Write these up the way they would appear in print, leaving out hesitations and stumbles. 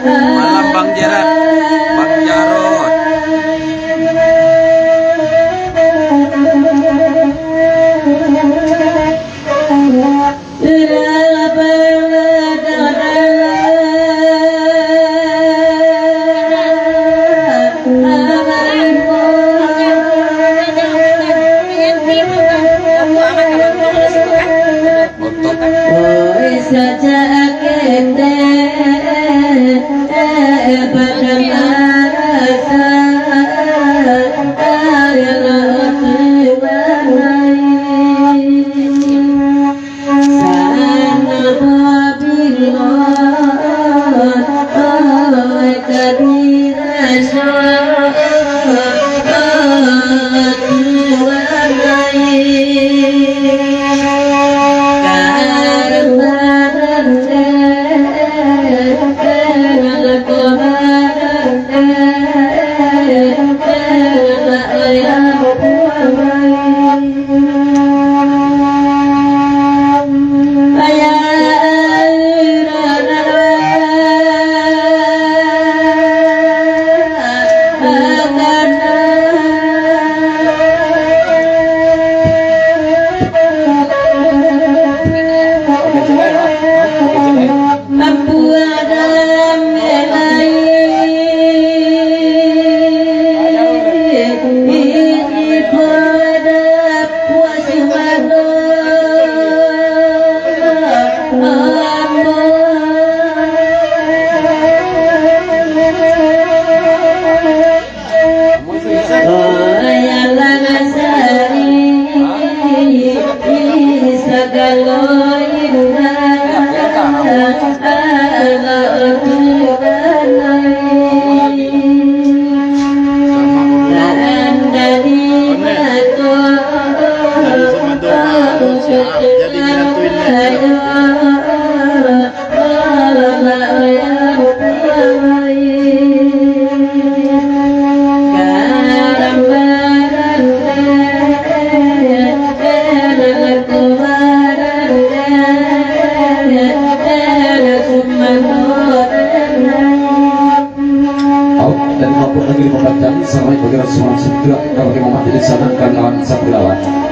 Malam Bang Jerat, Bang Jarot.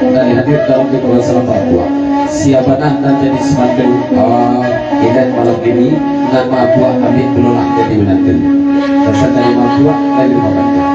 Dan hadir dalam Jepang Salam Papua. Siapa anda jadi semandu idan malam ini nama buah kami belum jadi menantu. Bersama lima buah dari Papua.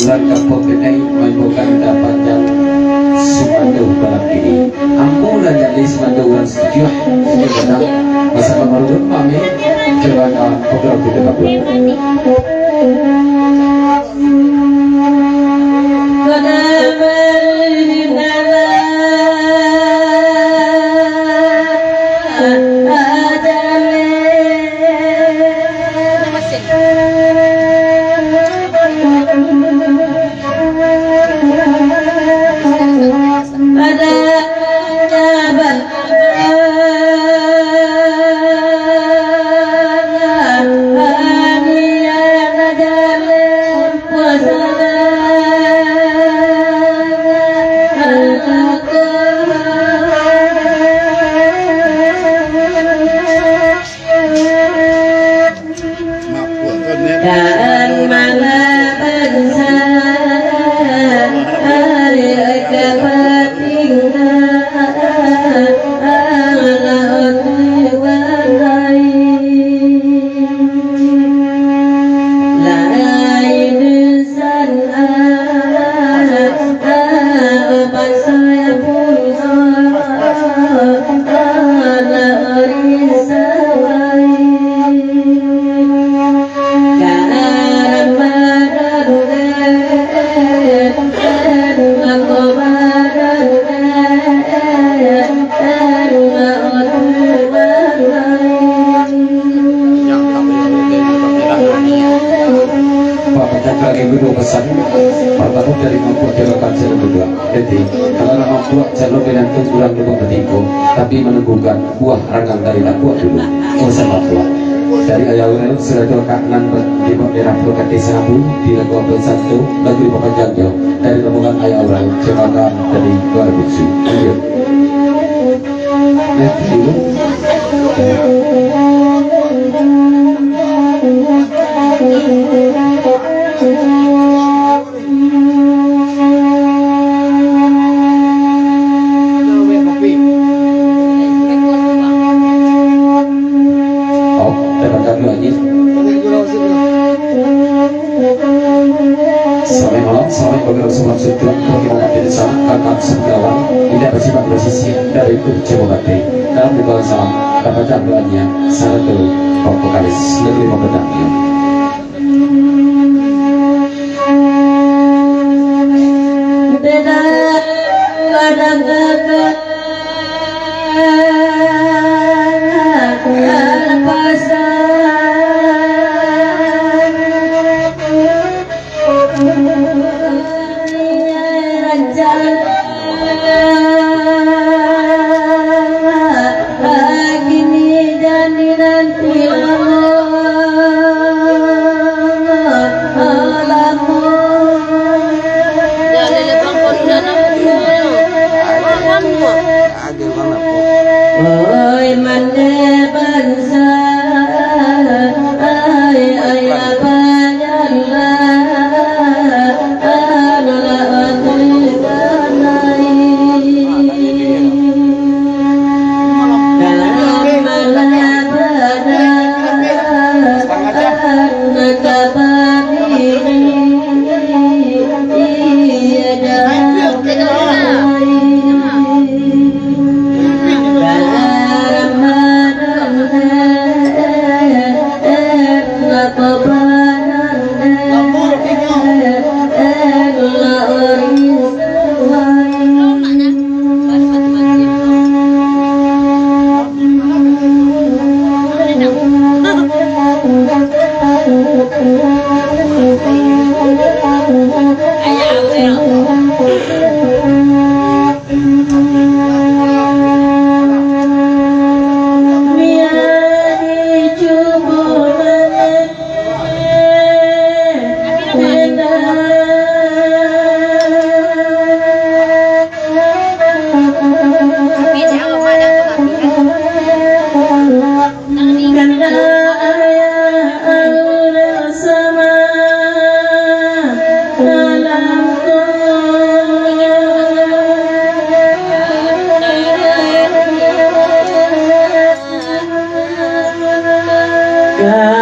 Ular kapok kenai menemukan dapatnya Sumandu malam ini. Ambo dan jadi Sumandu ulang setuju. Ini benar. Masa kemarin kami coba program kita kabur. kedua pesan pertama dari mampu jalan jalan kedua. Jadi kalau mampu jalur binatang kurang dua bertiga, tapi menunggukan buah rangkang dari tak buah dulu. Pesan mampu dari ayah orang sudah dua kanan di daerah Pulau Desa Abu di lagu Abel satu lagu di Bapak Jangjo dari rombongan ayah orang Cemaka dari luar Buksu. Lanjut. Next dulu. Sampai malam, sampai beberapa sebelum setelah bagaimana dari sana kakak sebegawan tidak bersifat bersisi dari itu coba batik dalam dibawa salam dapat doanya satu vokalis lebih membedakan beda kadang-kadang God.